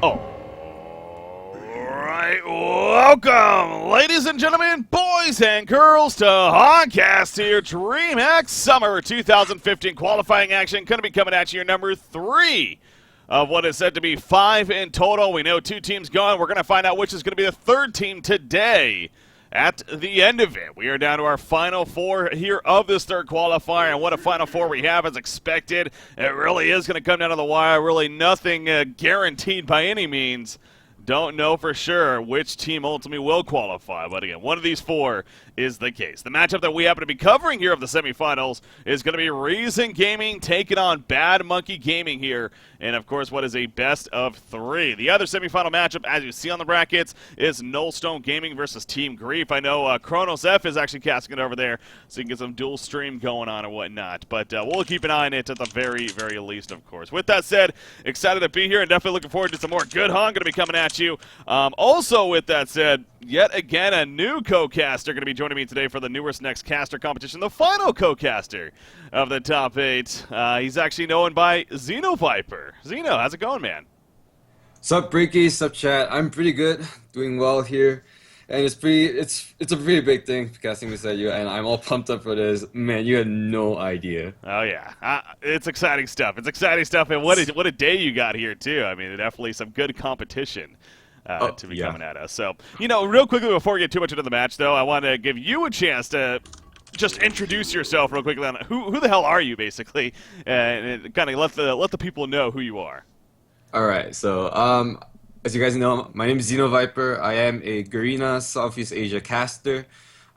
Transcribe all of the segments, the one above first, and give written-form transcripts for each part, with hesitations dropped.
Alright, welcome, ladies and gentlemen, boys and girls, to Honcast here. DreamHack Summer 2015 qualifying action going to be coming at you, number 3 of what is said to be 5 in total. We know 2 teams going. We're going to find out which is going to be the 3rd team today. At the end of it, we are down to our final 4 here of this 3rd qualifier, and what a final 4 we have as expected. It really is going to come down to the wire. Really nothing guaranteed by any means. Don't know for sure which team ultimately will qualify, but again, one of these 4 is the case. The matchup that we happen to be covering here of the semifinals is going to be Reason Gaming taking on Bad Monkey Gaming here, and of course, what is a best of 3. The other semifinal matchup, as you see on the brackets, is Nullstone Gaming versus Team Grief. I know Chronos F is actually casting it over there, so you can get some dual stream going on and whatnot, but we'll keep an eye on it at the very, very least, of course. With that said, excited to be here and definitely looking forward to some more good Hon going to be coming at you. Also, with that said, yet again, a new co-caster going to be joining me today for the newest Next Caster competition, the final co-caster of the top 8. He's actually known by Xeno Viper. Xeno, how's it going, man? Sup, Breaky? Sup, chat? I'm pretty good, doing well here, and it's a pretty big thing casting beside you, and I'm all pumped up for this. Man, you had no idea. Oh yeah, it's exciting stuff. It's exciting stuff, and what a day you got here too. I mean, definitely some good competition. To be coming at us. So, real quickly before we get too much into the match, though, I want to give you a chance to just introduce yourself real quickly. On who the hell are you, basically, and kind of let the people know who you are. All right, so as you guys know, my name is Xeno Viper. I am a Garena Southeast Asia caster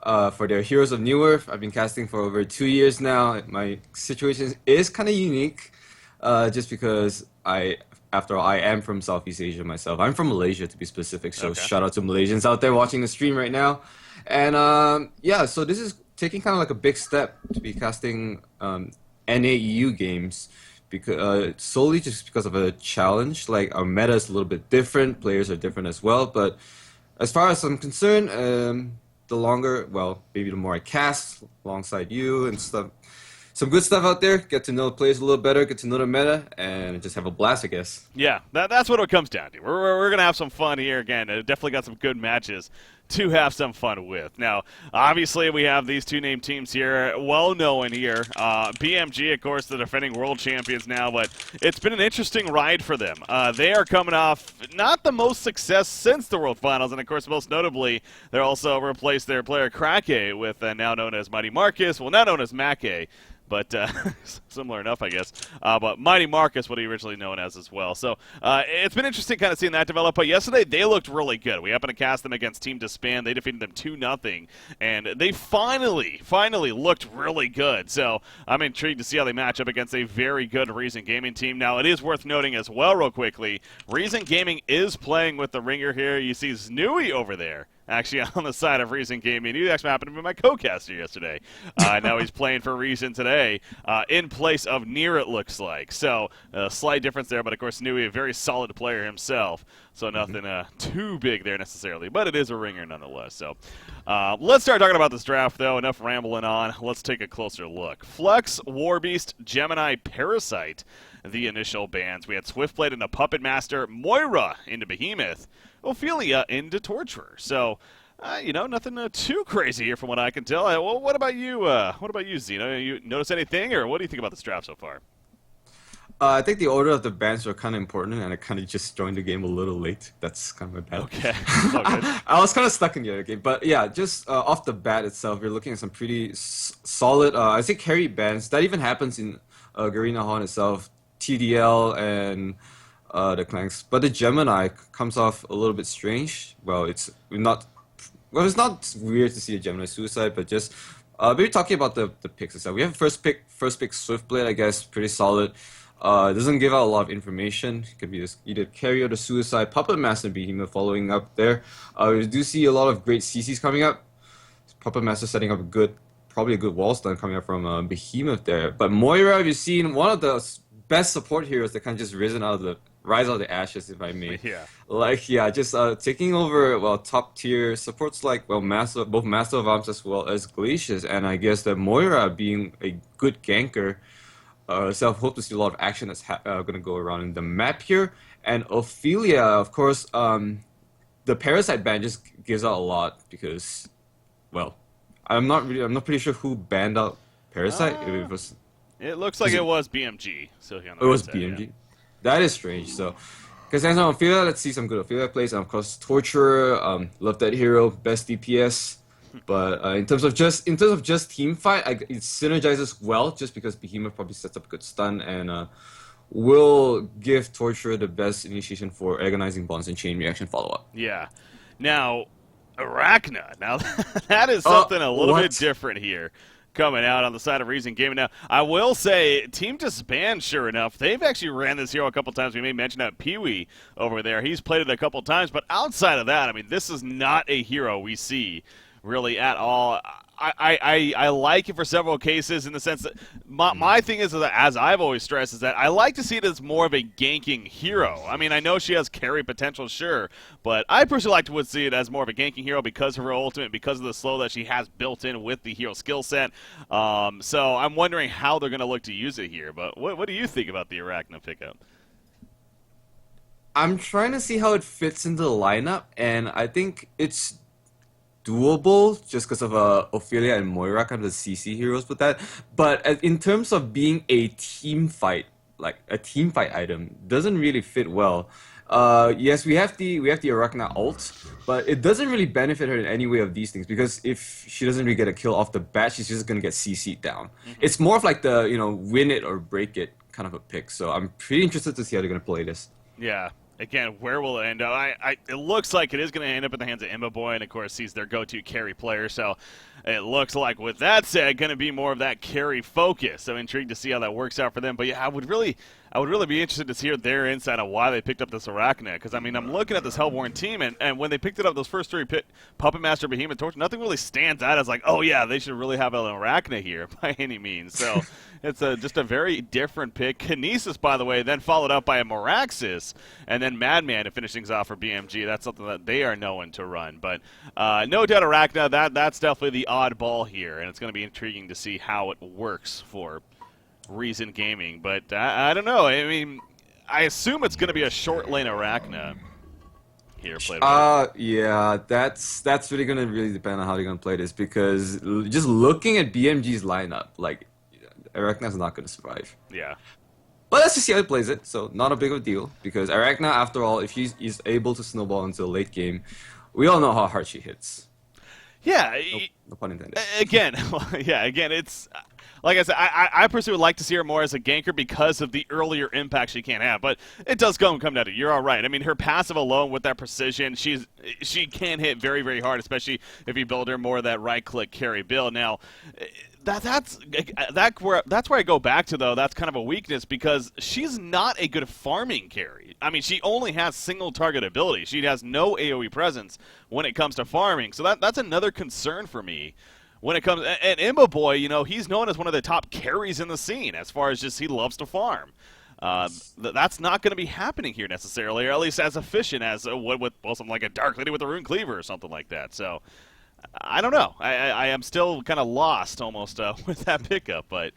for their Heroes of New Earth. I've been casting for over 2 years now. My situation is kind of unique, just because after all, I am from Southeast Asia myself. I'm from Malaysia, to be specific, so Okay. shout out to Malaysians out there watching the stream right now. And yeah, so this is taking kind of like a big step to be casting NAEU games, because solely just because of a challenge. Like, our meta is a little bit different, players are different as well, but as far as I'm concerned, the longer, well, maybe the more I cast alongside you and stuff, some good stuff out there. Get to know the players a little better, get to know the meta, and just have a blast, I guess. Yeah, that's what it comes down to. We're going to have some fun here. Again, definitely got some good matches to have some fun with. Now, obviously, we have these 2 named teams here, well-known here. BMG, of course, the defending world champions now, but it's been an interesting ride for them. They are coming off not the most success since the World Finals, and, of course, most notably, they're also replaced their player Krake with now known as Mighty Marcus, well, now known as Make, but similar enough, I guess. But Mighty Marcus, what he originally known as well. So it's been interesting kind of seeing that develop. But yesterday, they looked really good. We happened to cast them against Team Disband. They defeated them 2-0. And they finally looked really good. So I'm intrigued to see how they match up against a very good Reason Gaming team. Now, it is worth noting as well, real quickly, Reason Gaming is playing with the ringer here. You see Znui over there, actually on the side of Reason Gaming. He actually happened to be my co-caster yesterday. Now he's playing for Reason today in place of Nier, it looks like. So a slight difference there, but of course Nui, a very solid player himself. So nothing too big there necessarily, but it is a ringer nonetheless. So let's start talking about this draft, though. Enough rambling on. Let's take a closer look. Flex, Warbeast, Gemini, Parasite, the initial bans. We had Swiftblade into Puppet Master, Moira into Behemoth, Ophelia into Torturer. So, nothing too crazy here from what I can tell. Well, what about you? What about you, Xeno? You notice anything, or what do you think about this draft so far? I think the order of the bans were kind of important, and I kind of just joined the game a little late. That's kind of my bad. Okay, it's all good. I was kind of stuck in the other game, but yeah, just off the bat itself, you're looking at some pretty solid, I think, carry bans. That even happens in Garena Hon itself, TDL and the Clanks. But the Gemini comes off a little bit strange. Well, it's not weird to see a Gemini suicide, but just maybe talking about the picks itself. We have first pick Swiftblade, I guess, pretty solid. It doesn't give out a lot of information. It could be either carry or the suicide. Puppet Master Behemoth following up there. We do see a lot of great CCs coming up. Puppet Master setting up probably a good wall stun coming up from Behemoth there. But Moira, you've seen one of the best support heroes that kind of just rise out of the ashes, if I may. Yeah. Just taking over, top tier supports like, both Master of Arms as well as Glacius, and I guess that Moira being a good ganker So I hope to see a lot of action that's going to go around in the map here. And Ophelia, of course, the Parasite ban just gives out a lot because, well, I'm not pretty sure who banned out Parasite. It looks like it was BMG. So on the it was right side, BMG. yeah. That is strange. So, because as on Ophelia, let's see some good Ophelia plays. And of course, Torturer, love that hero, best DPS. But in terms of just team fight, it synergizes well just because Behemoth probably sets up a good stun and will give Torturer the best initiation for agonizing bonds and chain reaction follow up. Yeah. Now, Arachna. Now, that is something a little bit different here coming out on the side of Reason Gaming. Now, I will say, Team Disband, sure enough, they've actually ran this hero a couple times. We may mention that Pee-wee over there. He's played it a couple times. But outside of that, I mean, this is not a hero we see really at all. I like it for several cases in the sense that my thing is that, as I've always stressed, is that I like to see it as more of a ganking hero. I mean, I know she has carry potential, sure, but I personally like to see it as more of a ganking hero because of her ultimate, because of the slow that she has built in with the hero skill set. So I'm wondering how they're going to look to use it here. But what do you think about the Arachna pickup? I'm trying to see how it fits into the lineup, and I think it's doable just because of Ophelia and Moira, kind of the CC heroes with that. But in terms of being a team fight, like a team fight item, doesn't really fit well. Yes, we have the Arachna ult, but it doesn't really benefit her in any way of these things because if she doesn't really get a kill off the bat, she's just gonna get CC'd down. It's more of like the win it or break it kind of a pick. So I'm pretty interested to see how they're gonna play this. Yeah. Again, where will it end up? It looks like it is going to end up in the hands of Imbaboy, and of course he's their go-to carry player. So it looks like, with that said, going to be more of that carry focus. So intrigued to see how that works out for them. But yeah, I would really be interested to hear their insight on why they picked up this Arachna. Because I mean, I'm looking at this Hellborn team, and when they picked it up, those first three Puppet Master, Behemoth, Torch, nothing really stands out as like, oh yeah, they should really have an Arachna here by any means. So it's just a very different pick. Kinesis, by the way, then followed up by a Moraxis, and then Madman to finish things off for BMG. That's something that they are known to run. But no doubt Arachna, that's definitely the oddball here, and it's going to be intriguing to see how it works for Reason Gaming. But I don't know. I mean, I assume it's going to be a short lane Arachna here played. Yeah, that's really going to really depend on how they're going to play this because just looking at BMG's lineup, like, Arachna's not going to survive. Yeah. But let's just see how he plays it. So not a big of a deal because Arachna, after all, if she's able to snowball into the late game, we all know how hard she hits. Yeah. No pun intended. Again, it's like I said, I personally would like to see her more as a ganker because of the earlier impact she can have. But it does come down to it. You're all right. I mean, her passive alone with that precision, she can hit very, very hard, especially if you build her more of that right-click carry build. Now, that's where I go back to, though. That's kind of a weakness because she's not a good farming carry. I mean, she only has single target ability. She has no AoE presence when it comes to farming. So that's another concern for me when it comes. And Imbaboy, he's known as one of the top carries in the scene as far as just he loves to farm. That's not going to be happening here necessarily, or at least as efficient as with something like a Dark Lady with a Rune Cleaver or something like that. So I don't know. I am still kind of lost almost with that pickup, but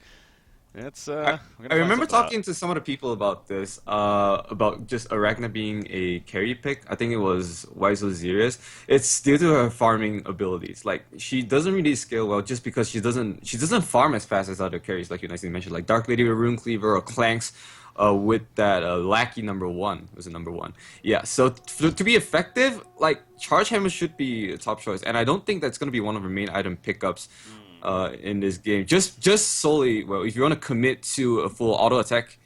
it's. I remember talking to some of the people about this, about just Arachna being a carry pick. I think it was Wise Osiris. It's due to her farming abilities. Like she doesn't really scale well just because she doesn't farm as fast as other carries, like you nicely mentioned, like Dark Lady with Rune Cleaver or Clanks. With that Lackey #1 was a #1. Yeah, so to be effective, like Charge Hammer should be a top choice, and I don't think that's going to be one of her main item pickups in this game. Just solely, well, if you want to commit to a full auto attack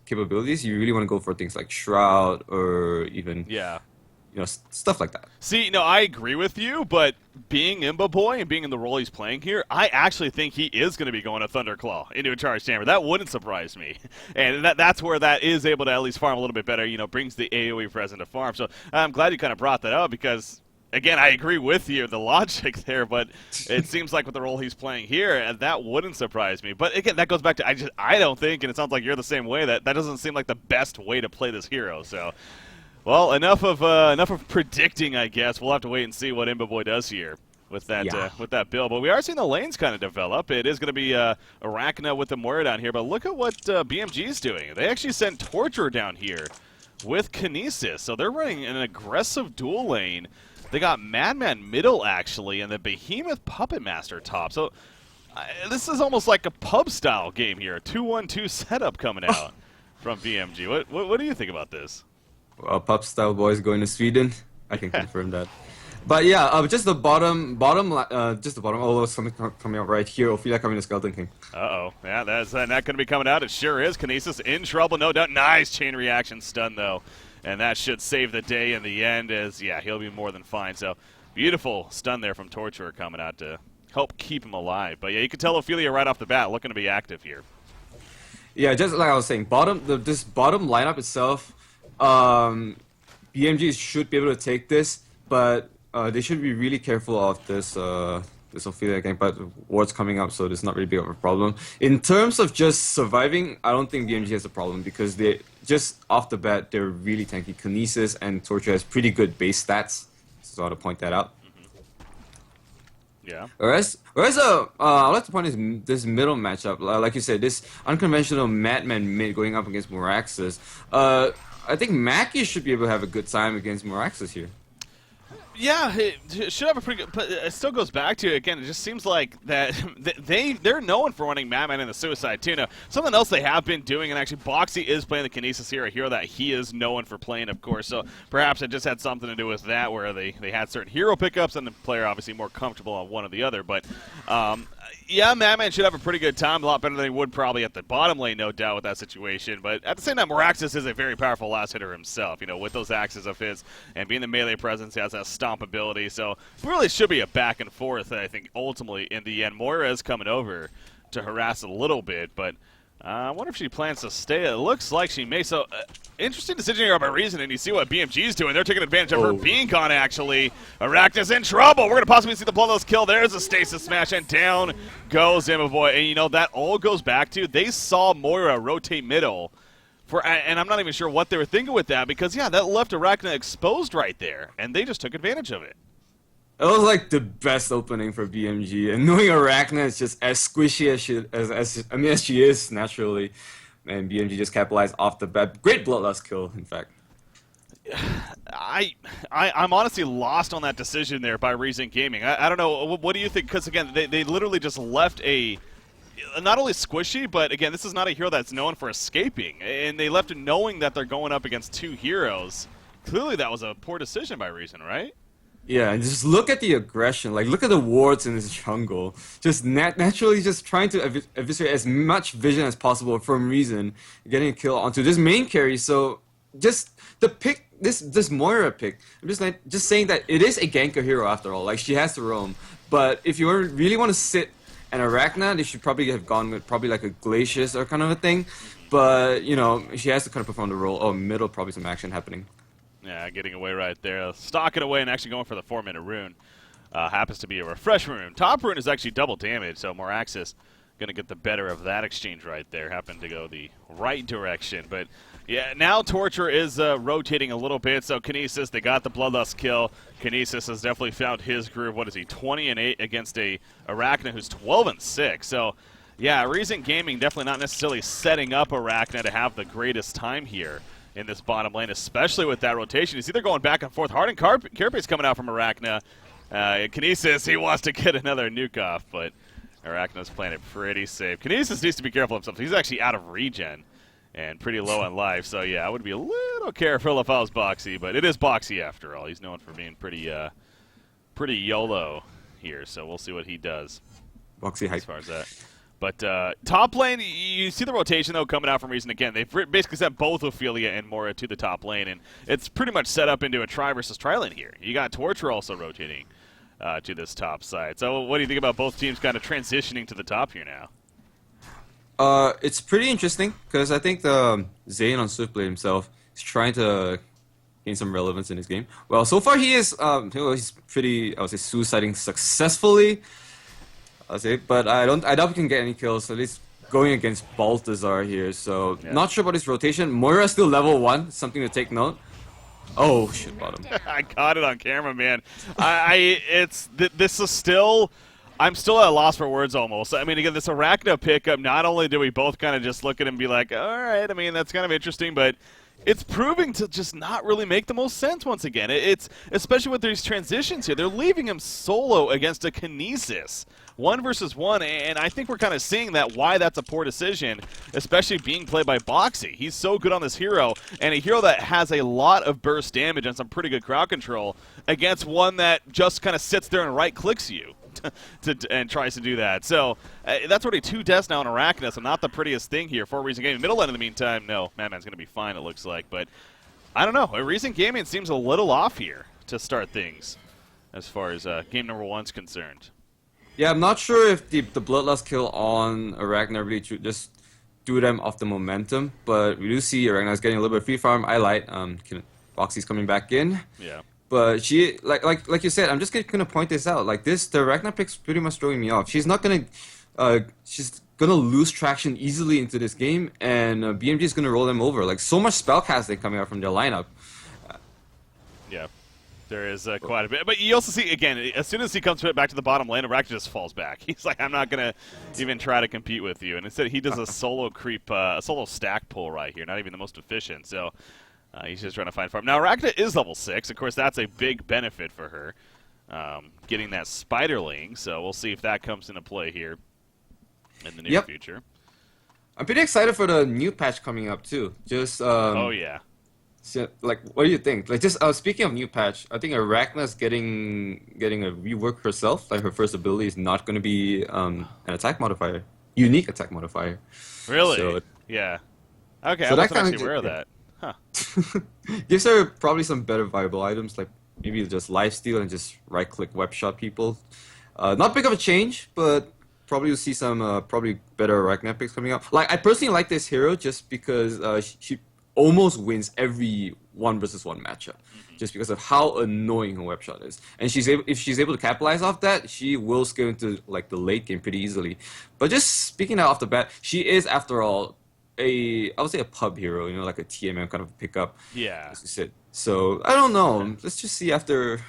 capabilities, you really want to go for things like Shroud or even stuff like that. See, no, I agree with you, but being Imbaboy and being in the role he's playing here, I actually think he is going to be going to Thunderclaw into a Charge Chamber. That wouldn't surprise me. And that's where that is able to at least farm a little bit better, brings the AoE present to farm. So I'm glad you kind of brought that up because, again, I agree with you, the logic there, but it seems like with the role he's playing here, that wouldn't surprise me. But again, that goes back to, I don't think, and it sounds like you're the same way, that doesn't seem like the best way to play this hero. So, well, enough of predicting, I guess. We'll have to wait and see what Imbaboy does here. with that Yeah. with that build. But we are seeing the lanes kind of develop. It is going to be Arachna with the Moira down here. But look at what BMG is doing. They actually sent Torture down here with Kinesis. So they're running an aggressive dual lane. They got Madman middle, actually, and the Behemoth Puppet Master top. So this is almost like a pub-style game here. A 2-1-2 setup coming out from BMG. What do you think about this? Pub style boys going to Sweden. I can confirm that. But yeah, just the bottom. Oh, something coming out right here. Ophelia coming to Skeleton King. Uh-oh. Yeah, that's not going to be coming out. It sure is. Kinesis in trouble, no doubt. Nice chain reaction stun, though. And that should save the day in the end as, yeah, he'll be more than fine. So, beautiful stun there from Torturer coming out to help keep him alive. But, yeah, you can tell Ophelia right off the bat looking to be active here. Yeah, just like I was saying, this bottom lineup itself, BMG should be able to take this, but they should be really careful of this this Ophelia gang. But ward's coming up, so there's not really big of a problem. In terms of just surviving, I don't think BMG has a problem because they just off the bat they're really tanky. Kinesis and Torture has pretty good base stats, so I want to point that out. Yeah. Whereas I'd like to point is this middle matchup, like you said, this unconventional Madman mid going up against Moraxis. I think Mackie should be able to have a good time against Moraxis here. Yeah, it should have a pretty good, but it still goes back to, again, it just seems like that they're known for running Madman in the Suicide too. Now, something else they have been doing, and actually Boxy is playing the Kinesis here, a hero that he is known for playing, of course, so perhaps it just had something to do with that, where they had certain hero pickups and the player obviously more comfortable on one or the other, but yeah, Madman should have a pretty good time, a lot better than he would probably at the bottom lane, no doubt, with that situation. But at the same time, Moraxis is a very powerful last hitter himself, you know, with those axes of his, and being the melee presence, he has that stomp ability. So it really should be a back and forth, I think, ultimately, in the end. Moira is coming over to harass a little bit, but I wonder if she plans to stay. It looks like she may. So, interesting decision here by Reason, and you see what BMG's doing. They're taking advantage of her being gone, actually. Arachna's in trouble. We're going to possibly see the Bloodlust kill. There's a stasis smash, and down goes Boy. And, you know, that all goes back to they saw Moira rotate middle. And I'm not even sure what they were thinking with that, because, yeah, that left Arachna exposed right there, and they just took advantage of it. It was like the best opening for BMG, and knowing Arachna is just as squishy as she is naturally, and BMG just capitalized off the bat. Great Bloodlust kill, in fact. I'm honestly lost on that decision there by Reason Gaming. I don't know. What do you think? Because, again, they literally just left a not only squishy, but, again, this is not a hero that's known for escaping, and they left it knowing that they're going up against two heroes. Clearly that was a poor decision by Reason, right? Yeah, and just look at the aggression. Like, look at the wards in this jungle. Just naturally just trying to eviscerate as much vision as possible from Reason, getting a kill onto this main carry. So, just the pick, this Moira pick, I'm just saying that it is a ganker hero after all. Like, she has to roam. But if you really want to sit an Arachna, they should probably have gone with probably like a Glacius or kind of a thing. But, you know, she has to kind of perform the role. Oh, middle, probably some action happening. Yeah, getting away right there. Stalking away and actually going for the 4-minute rune. Happens to be a refresh rune. Top rune is actually double damage, so Moraxis going to get the better of that exchange right there. Happened to go the right direction. But, yeah, now Torture is rotating a little bit. So Kinesis, they got the Bloodlust kill. Kinesis has definitely found his groove. What is he, 20-8 against a Arachna who's 12-6. So, yeah, Reason Gaming definitely not necessarily setting up Arachna to have the greatest time here in this bottom lane, especially with that rotation. You see they're going back and forth. Hard and Carapace coming out from Arachna. Kinesis, he wants to get another nuke off, but Arachna's playing it pretty safe. Kinesis needs to be careful of himself. He's actually out of regen and pretty low on life, so yeah, I would be a little careful if I was Boxy, but it is Boxy after all. He's known for being pretty YOLO here, so we'll see what he does. Boxy hype. As far as that. But top lane, you see the rotation, though, coming out from Reason again. They've basically sent both Ophelia and Moira to the top lane, and it's pretty much set up into a try versus try lane here. You got Torture also rotating to this top side. So what do you think about both teams kind of transitioning to the top here now? It's pretty interesting, because I think the Zane on Swiftblade himself is trying to gain some relevance in his game. Well, so far he is, he's pretty, I would say, suiciding successfully. I'll say, but I doubt he can get any kills. So at least going against Balthazar here. So yeah. Not sure about his rotation. Moira still level 1, something to take note. Oh, shit, bottom. I caught it on camera, man. This is still. I'm still at a loss for words almost. I mean, again, this Arachna pickup, not only do we both kind of just look at him and be like, all right, I mean, that's kind of interesting, but it's proving to just not really make the most sense once again. It's especially with these transitions here. They're leaving him solo against a Kinesis. 1 versus 1, and I think we're kind of seeing why that's a poor decision, especially being played by Boxy. He's so good on this hero, and a hero that has a lot of burst damage and some pretty good crowd control against one that just kind of sits there and right-clicks you. And tries to do that. So that's already 2 deaths now in Arachna, so not the prettiest thing here for Reason Gaming. Middle end in the meantime, no. Madman's going to be fine, it looks like. But I don't know. Reason Gaming seems a little off here to start things as far as game number 1's concerned. Yeah, I'm not sure if the Bloodlust kill on Arachna really just do them off the momentum, but we do see Arachna's getting a little bit of free farm. I like Boxy's coming back in. Yeah. But she, like you said, I'm just gonna point this out. Like the Arachna pick's pretty much throwing me off. She's gonna lose traction easily into this game, and BMG is gonna roll them over. Like so much spellcasting coming out from their lineup. Yeah, there is quite a bit. But you also see again, as soon as he comes back to the bottom lane, Arachna just falls back. He's like, I'm not gonna even try to compete with you. And instead, he does a solo creep, a solo stack pull right here. Not even the most efficient. So. He's just trying to find farm. Now, Arachna is level 6. Of course, that's a big benefit for her, getting that Spiderling. So we'll see if that comes into play here in the near future. I'm pretty excited for the new patch coming up, too. Just oh, yeah. So, like, what do you think? Like, just speaking of new patch, I think Arachna's getting a rework herself. Like, her first ability is not going to be an attack modifier. Unique attack modifier. Really? So, yeah. Okay, so I wasn't actually aware of that. Huh. Gives her probably some better viable items, like maybe just lifesteal and just right-click web shot people. Not big of a change, but probably you'll see some probably better Arachna picks coming up. Like I personally like this hero just because she almost wins every 1 versus 1 matchup, just because of how annoying her web shot is. And if she's able to capitalize off that, she will scale into like the late game pretty easily. But just speaking out off the bat, she is after all. I would say a pub hero, you know, like a TMM kind of pickup. Yeah. As you said. So I don't know. Let's just see after,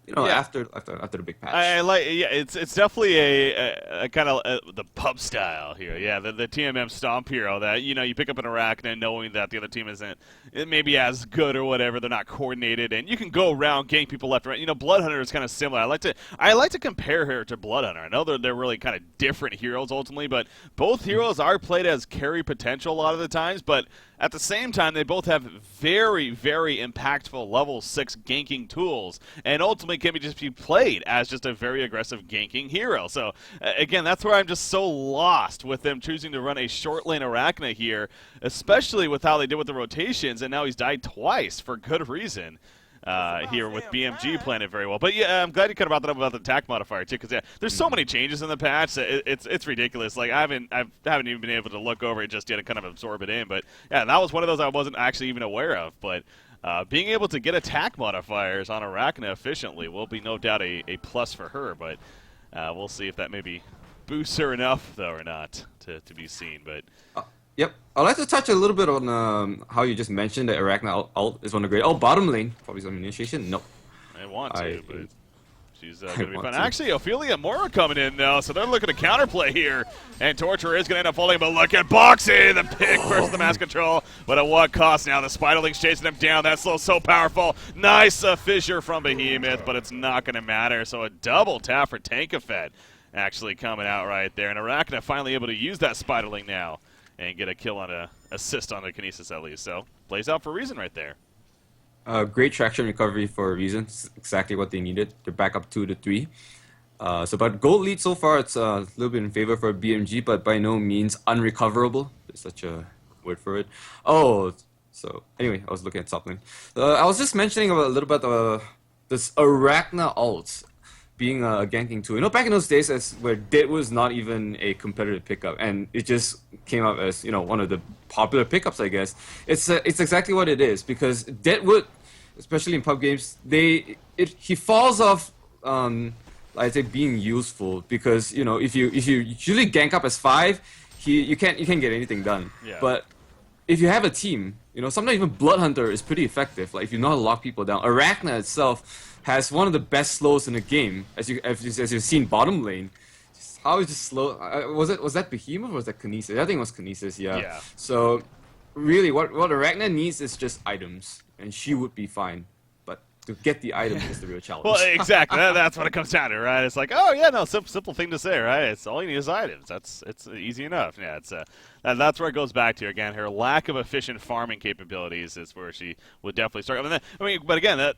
you know, after the big patch. I like. Yeah, it's definitely a kind of the pub style here. Yeah, the TMM stomp hero that you pick up an Arachna knowing that the other team isn't maybe as good or whatever. They're not coordinated, and you can go around gank people left and right. You know, Bloodhunter is kind of similar. I like to compare her to Bloodhunter. I know they're really kind of different heroes ultimately, but both heroes are played as carry potential a lot of the times. But at the same time, they both have very, very impactful level 6 ganking tools, and ultimately can just be played as just a very aggressive ganking hero. So, again, that's where I'm just so lost with them choosing to run a short lane Arachna here, especially with how they did with the rotations, and now he's died twice for good reason. Here with BMG playing it very well. But yeah, I'm glad you kind of brought that up about the attack modifier too, because yeah, there's so many changes in the patch that it's ridiculous. Like I haven't even been able to look over it just yet and kind of absorb it in. But yeah, that was one of those I wasn't actually even aware of. But being able to get attack modifiers on Arachna efficiently will be no doubt a plus for her. But we'll see if that maybe boosts her enough though or not to be seen. But Yep. I'd like to touch a little bit on how you just mentioned that Arachna ult is one of the great. Oh, bottom lane. Probably some initiation. Nope. I want to, but she's going to be fun. Actually, Ophelia Mora coming in, though, so they're looking to counterplay here. And Torture is going to end up falling, but look at Boxy, the pick versus the mass control. But at what cost now? The Spiderling's chasing him down. That slow's so powerful. Nice fissure from Behemoth, but it's not going to matter. So a double tap for Tankafed actually coming out right there. And Arachna finally able to use that Spiderling now and get a kill on a assist on the Kinesis at least. So plays out for a reason right there. Great traction recovery for a reason. It's exactly what they needed. They're back up 2-3. But gold lead so far, it's a little bit in favor for BMG, but by no means unrecoverable. There's such a word for it. Oh, so anyway, I was looking at top lane. I was just mentioning a little bit this Arachna ult being a ganking tool. You know, back in those days, where Dead was not even a competitive pickup, and it just came up as one of the popular pickups, I guess. It's exactly what it is, because Deadwood, especially in pub games, he falls off. I'd say being useful, because if you usually gank up as 5, you can't get anything done. Yeah. But if you have a team, you know, sometimes even Blood Hunter is pretty effective. Like if you know how to lock people down. Arachna itself has one of the best slows in the game, as you've seen bottom lane. How is just slow? Was that Behemoth or was that Kinesis? I think it was Kinesis. Yeah. Yeah. So really, what Arachna needs is just items, and she would be fine. But to get the items is the real challenge. Well, exactly. That's what it comes down to, right? It's like, oh yeah, no, simple thing to say, right? It's all you need is items. It's easy enough. Yeah, it's that's where it goes back to again. Her lack of efficient farming capabilities is where she would definitely start. But again,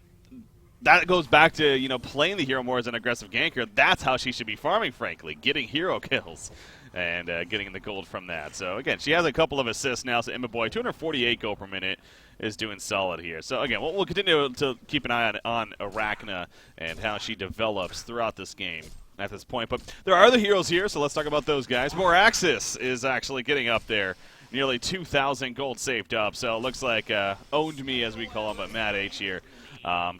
that goes back to, you know, playing the hero more as an aggressive ganker. That's how she should be farming, frankly, getting hero kills and getting the gold from that. So, again, she has a couple of assists now, so Boy, 248 gold per minute is doing solid here. So, again, we'll continue to keep an eye on Arachna and how she develops throughout this game at this point. But there are other heroes here, so let's talk about those guys. Moraxis is actually getting up there. Nearly 2,000 gold saved up, so it looks like owned me, as we call him, at Matt H here.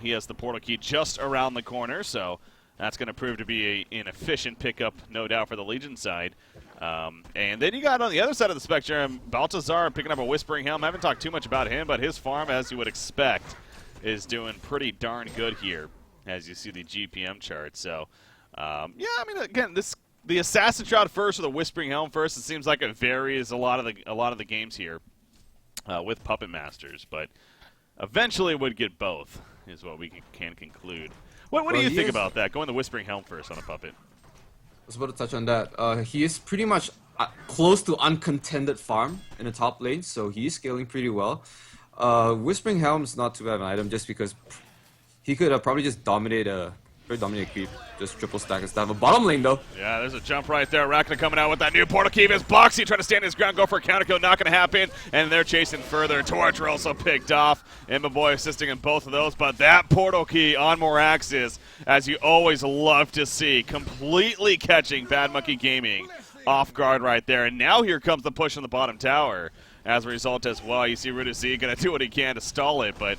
He has the portal key just around the corner, so that's going to prove to be an efficient pickup, no doubt, for the Legion side. And then you got on the other side of the spectrum, Baltazar picking up a Whispering Helm. I haven't talked too much about him, but his farm, as you would expect, is doing pretty darn good here, as you see the GPM chart. So, yeah, I mean, again, the Assassin Shroud first or the Whispering Helm first, it seems like it varies a lot of the games here with Puppet Masters, but eventually would get both, is what we can conclude. What do you think about that, going the Whispering Helm first on a Puppet? I was about to touch on that. He is pretty much close to uncontended farm in the top lane, so he's scaling pretty well. Whispering Helm is not too bad of an item, just because he could probably just dominate a creep, just triple stack and stuff. But bottom lane though. Yeah, there's a jump right there. Arachna coming out with that new portal key. Is Boxy trying to stand his ground, go for a counter kill, not going to happen. And they're chasing further. Torch also picked off. Boy assisting in both of those. But that portal key on Moraxis, as you always love to see, completely catching Bad Monkey Gaming off guard right there. And now here comes the push on the bottom tower. As a result as well, you see Rudicy going to do what he can to stall it, but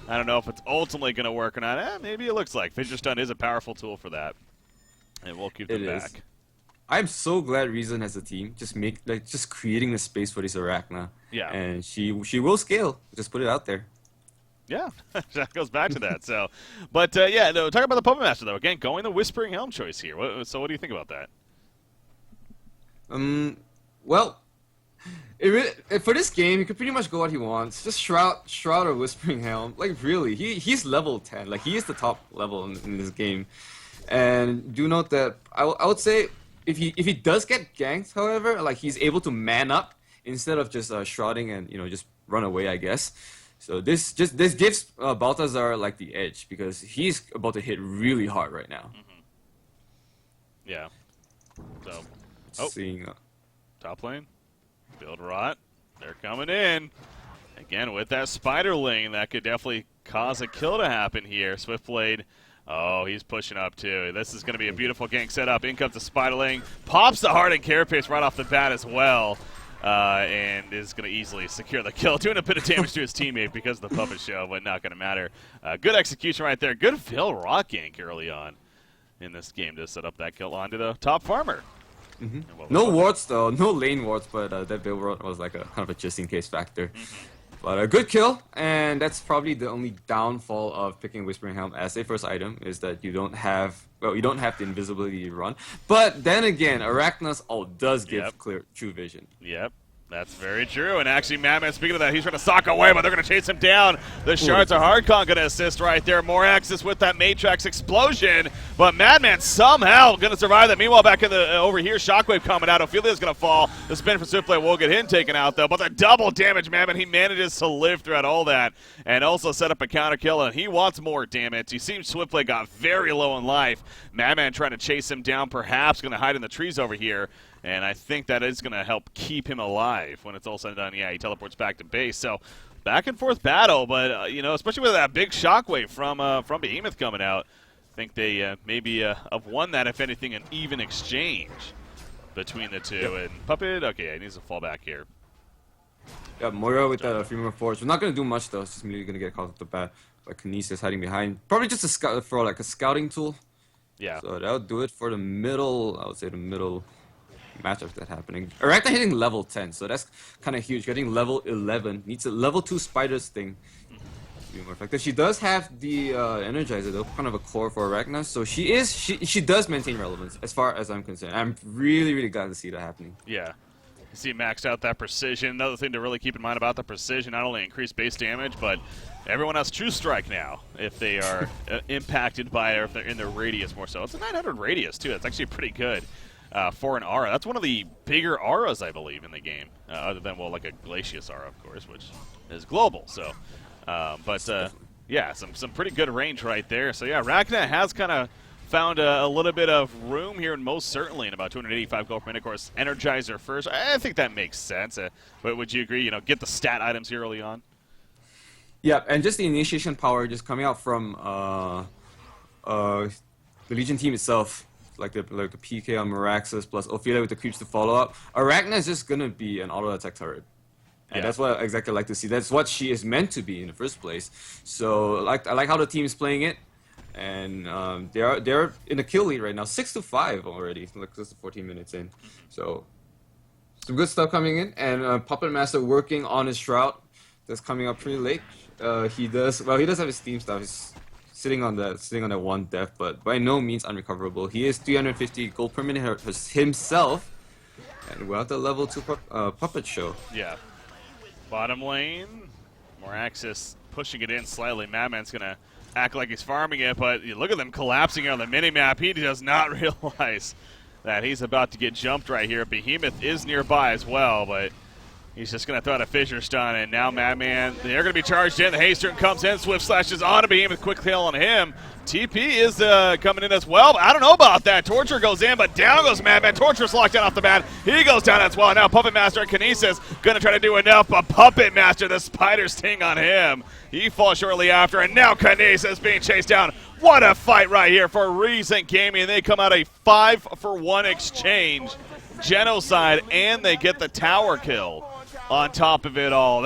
I don't know if it's ultimately going to work or not. Maybe it looks like. Fissure Stun is a powerful tool for that, and we'll keep them back. I'm so glad Reason has a team. Just creating the space for this Arachna. Yeah. And she will scale. Just put it out there. Yeah, that goes back to that. So, but yeah, no, talk about the Puppet Master though. Again, going the Whispering Helm choice here. So what do you think about that? Well, for this game, he could pretty much go what he wants. Just Shroud or Whispering Helm. Like, really, he's level 10. Like, he is the top level in this game. And do note that I would say if he does get ganked, however, like, he's able to man up instead of just shrouding and, you know, just run away, I guess. So this gives Baltazar like the edge, because he's about to hit really hard right now. Mm-hmm. Yeah. So, seeing top lane. Build Rot, they're coming in. Again, with that Spiderling, that could definitely cause a kill to happen here. Swiftblade, oh, he's pushing up too. This is going to be a beautiful gank setup. In comes the Spiderling, pops the Hardened Carapace right off the bat as well, and is going to easily secure the kill. Doing a bit of damage to his teammate because of the Puppet Show, but not going to matter. Good execution right there. Good Phil Rock gank early on in this game to set up that kill onto the top farmer. Mm-hmm. No wards though, no lane wards, but that build ward was like a kind of a just in case factor. But a good kill, and that's probably the only downfall of picking Whispering Helm as a first item, is that you don't have the invisibility to run. But then again, Arachna's ult does give clear true vision. Yep. That's very true, and actually, Madman, speaking of that, he's trying to sock away, but they're going to chase him down. The Shards of Hardcon going to assist right there. Moraxis with that Matrix explosion, but Madman somehow going to survive that. Meanwhile, back in the over here, Shockwave coming out. Ophelia's going to fall. The spin from Swiftblade will get him taken out, though, but the double damage, Madman, he manages to live throughout all that, and also set up a counter kill, and he wants more damage. He seems Swiftblade got very low in life. Madman trying to chase him down, perhaps going to hide in the trees over here. And I think that is going to help keep him alive when it's all said and done. Yeah, he teleports back to base. So, back and forth battle, but, you know, especially with that big shockwave from Behemoth coming out, I think they maybe have won that, if anything, an even exchange between the two. And Puppet, okay, he needs to fall back here. Yeah, Moira with that Femur Forge. We're not going to do much, though. It's just immediately going to get caught off the bat. But Kinesis hiding behind. Probably just a scout for, like, a scouting tool. Yeah. So, that'll do it for the middle. I would say the middle matchup that happening. Arachna hitting level 10, so that's kind of huge. Getting level 11 needs a level 2 spider sting to be more effective. She does have the Energizer though, kind of a core for Arachna, so she does maintain relevance as far as I'm concerned. I'm really glad to see that happening. Yeah. You see maxed out that precision. Another thing to really keep in mind about the precision, not only increased base damage, but everyone has True Strike now if they are impacted by it or if they're in their radius more so. It's a 900 radius too. That's actually pretty good for an aura. That's one of the bigger auras, I believe, in the game, other than, well, like a Glacius aura, of course, which is global. So, yeah, some pretty good range right there. So, yeah, Arachna has kind of found a little bit of room here, and most certainly in about 285 gold per minute. Of course, Energizer first. I think that makes sense. But would you agree, get the stat items here early on? Yeah, and just the initiation power just coming out from the Legion team itself, like the PK on Meraxes plus Ophelia with the creeps to follow up. Arachna is just gonna be an auto attack turret. And that's what I exactly like to see. That's what she is meant to be in the first place. So I like how the team is playing it. And they're in the kill lead right now, 6-5 already, like close to 14 minutes in. So some good stuff coming in, and Puppet Master working on his Shroud. That's coming up pretty late. He does have his Steam stuff. He's sitting on that one death, but by no means unrecoverable. He is 350 gold per minute himself, and we're at the level 2 puppet show. Yeah. Bottom lane, Moraxis pushing it in slightly. Madman's gonna act like he's farming it, but you look at them collapsing on the minimap. He does not realize that he's about to get jumped right here. Behemoth is nearby as well, but he's just going to throw out a Fissure Stun, and now Madman, they're going to be charged in. The Haster comes in, Swift Slashes on a Behemoth, quick tail on him. TP is coming in as well, but I don't know about that. Torture goes in, but down goes Madman. Torture's locked down off the bat. He goes down as well. Now Puppet Master and Kinesis going to try to do enough, but Puppet Master, the spider sting on him. He falls shortly after, and now Kinesis being chased down. What a fight right here for Recent Gaming. They come out a 5-for-1 exchange, genocide, and they get the tower kill on top of it all.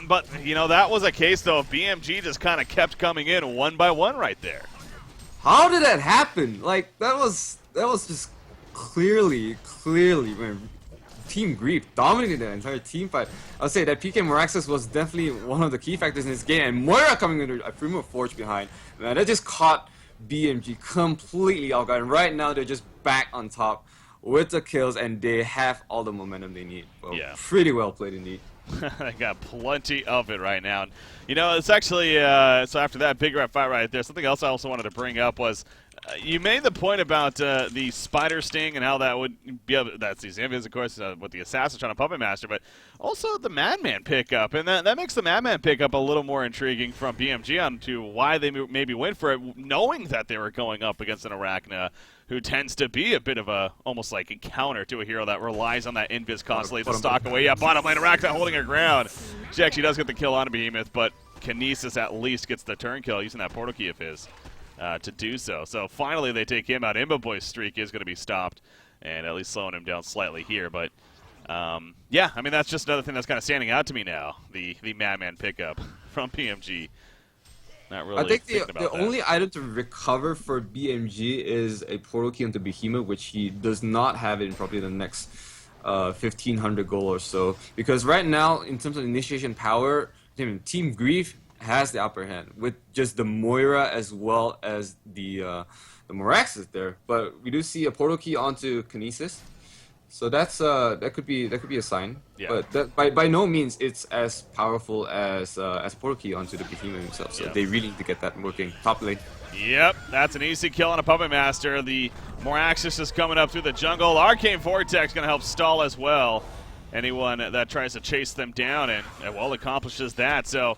But that was a case, though, of BMG just kind of kept coming in one by one right there. How did that happen? Like, that was just clearly, man. Team Grief dominated that entire team fight. I'll say that PK Meraxis was definitely one of the key factors in this game, and Moira coming into a Primo Forge behind. Man, that just caught BMG completely off guard, and right now they're just back on top with the kills, and they have all the momentum they need. Well, yeah. Pretty well played indeed. They got plenty of it right now. It's actually, so after that big rep fight right there, something else I also wanted to bring up was, you made the point about the Spider Sting and how that would be able, that's these invis, of course, with the Assassin trying to Puppet Master, but also the Madman pickup. And that makes the Madman pickup a little more intriguing from BMG on to why they maybe went for it, knowing that they were going up against an Arachna who tends to be a bit of a, almost like a counter to a hero that relies on that invis constantly to stalk away. Yeah, bottom lane, Arachna holding her ground. She actually does get the kill on a Behemoth, but Kinesis at least gets the turn kill using that portal key of his. To do so. So finally they take him out. Imba Boy's streak is going to be stopped and at least slowing him down slightly here. But yeah, I mean, that's just another thing that's kind of standing out to me now, the Madman pickup from PMG. Not really I think the only item to recover for BMG is a portal key onto Behemoth, which he does not have in probably the next 1,500 gold or so. Because right now, in terms of initiation power, Team Grief has the upper hand with just the Moira as well as the Moraxis there, but we do see a portal key onto Kinesis, so that's that could be a sign. Yeah. But that, by no means it's as powerful as portal key onto the Behemoth himself. So they really need to get that working top lane. Yep, that's an easy kill on a Puppet Master. The Moraxis is coming up through the jungle. Arcane Vortex going to help stall as well. Anyone that tries to chase them down, and well accomplishes that. So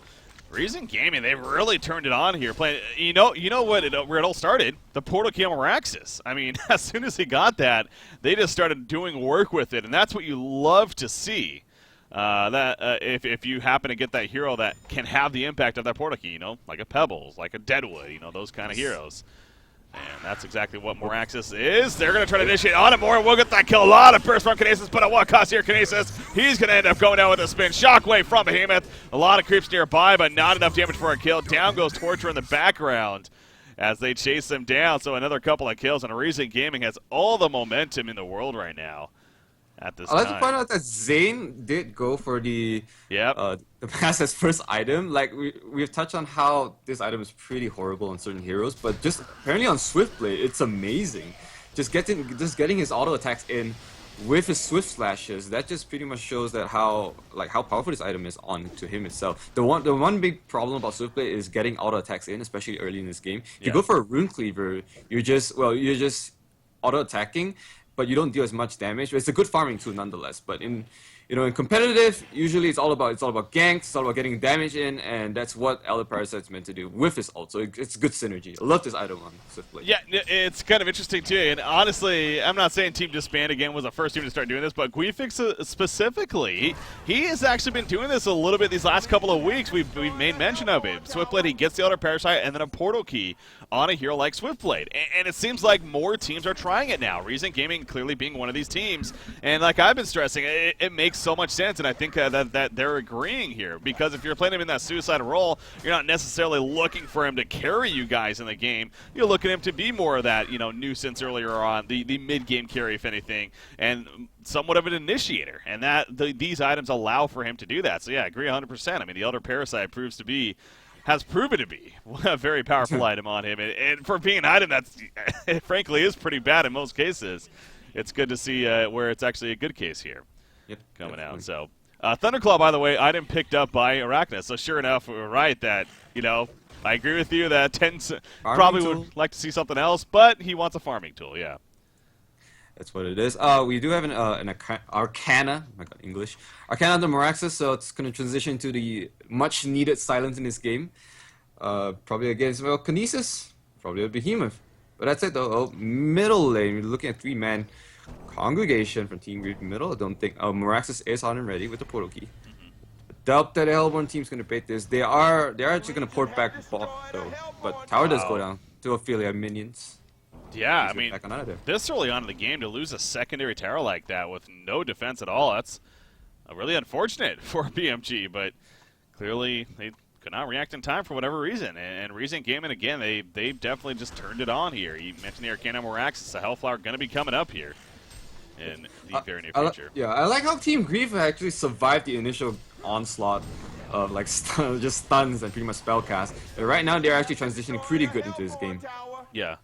Recent Gaming, they've really turned it on here. Playing, you know where it all started? The Portal Key on Meraxis. I mean, as soon as he got that, they just started doing work with it, and that's what you love to see. If you happen to get that hero that can have the impact of that Portal Key, like a Pebbles, like a Deadwood, those kind of heroes. And that's exactly what Moraxis is. They're going to try to initiate on him more, and we'll get that kill. A lot of burst from Kinesis, but at what cost here, Kinesis? He's going to end up going down with a spin. Shockwave from Behemoth. A lot of creeps nearby, but not enough damage for a kill. Down goes Torture in the background as they chase them down. So another couple of kills, and Recent Gaming has all the momentum in the world right now. at this I'd like to time. point out that Zane did go for the Yep. the pass as first item. Like we've touched on how this item is pretty horrible on certain heroes, but just apparently on Swiftblade, it's amazing. Just getting his auto attacks in with his swift slashes. That just pretty much shows that how powerful this item is on to him itself. The one big problem about Swiftblade is getting auto attacks in, especially early in this game. If you go for a Rune Cleaver, you're just auto attacking, but you don't deal as much damage. It's a good farming tool nonetheless. But in competitive, usually it's all about ganks, it's all about getting damage in, and that's what Elder Parasite's meant to do with his ult. So it's good synergy. I love this item on Swiftblade. Yeah, it's kind of interesting too. And honestly, I'm not saying Team Disband again was the first team to start doing this, but Guifix specifically, he has actually been doing this a little bit these last couple of weeks. We've made mention of it. Swiftblade, he gets the Elder Parasite and then a portal key on a hero like Swiftblade. And it seems like more teams are trying it now. Reason Gaming clearly being one of these teams. And like I've been stressing, it makes so much sense, and I think that they're agreeing here, because if you're playing him in that suicide role, you're not necessarily looking for him to carry you guys in the game. You're looking at him to be more of that, nuisance earlier on, the mid-game carry, if anything, and somewhat of an initiator, and these items allow for him to do that. So yeah, I agree 100%. I mean, the Elder Parasite has proven to be a very powerful item on him, and for being an item that's frankly is pretty bad in most cases, it's good to see where it's actually a good case here. Yep, coming definitely. out. So, Thunderclaw, by the way, item picked up by Arachna. So, sure enough, we were right that, I agree with you that Tens probably would like to see something else, but he wants a farming tool, yeah. That's what it is. We do have an Arcana, oh my god, English. Arcana of the Moraxis, so it's going to transition to the much-needed silence in this game. Probably against, Kinesis, probably a Behemoth. But that's it, though. Oh, middle lane, we're looking at 3-man. Congregation from Team Greed Middle. I don't think Moraxis is on and ready with the portal key. Doubt that the Hellborn team's gonna bait this. They're actually gonna port back bot though. But tower does go down to Ophelia minions. Yeah, I mean, this early on in the game to lose a secondary tower like that with no defense at all, that's really unfortunate for BMG, but clearly they could not react in time for whatever reason. And Reason Gaming, again, they definitely just turned it on here. You mentioned the Arcana Moraxis, the Hellflower going to be coming up here in the very near future. I like how Team Grief actually survived the initial onslaught of just stuns and pretty much spellcast. But right now they're actually transitioning pretty good into this game. Yeah.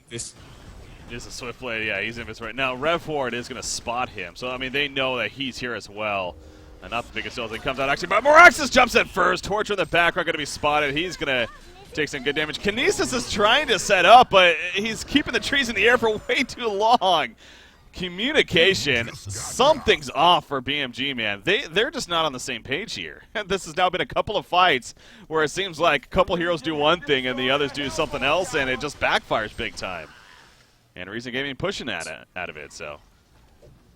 This is a Swiftblade. Yeah, he's in this right now. Rev Horde is going to spot him, so I mean they know that he's here as well. And not the biggest deal as he comes out actually, but Moraxis jumps at first. Torture in the background going to be spotted. He's going to take some good damage. Kinesis is trying to set up, but he's keeping the trees in the air for way too long. Communication, something's off for BMG, man. They're just not on the same page here. And this has now been a couple of fights where it seems like a couple heroes do one thing and the others do something else, and it just backfires big time. And Reason Gaming pushing that out of it, so.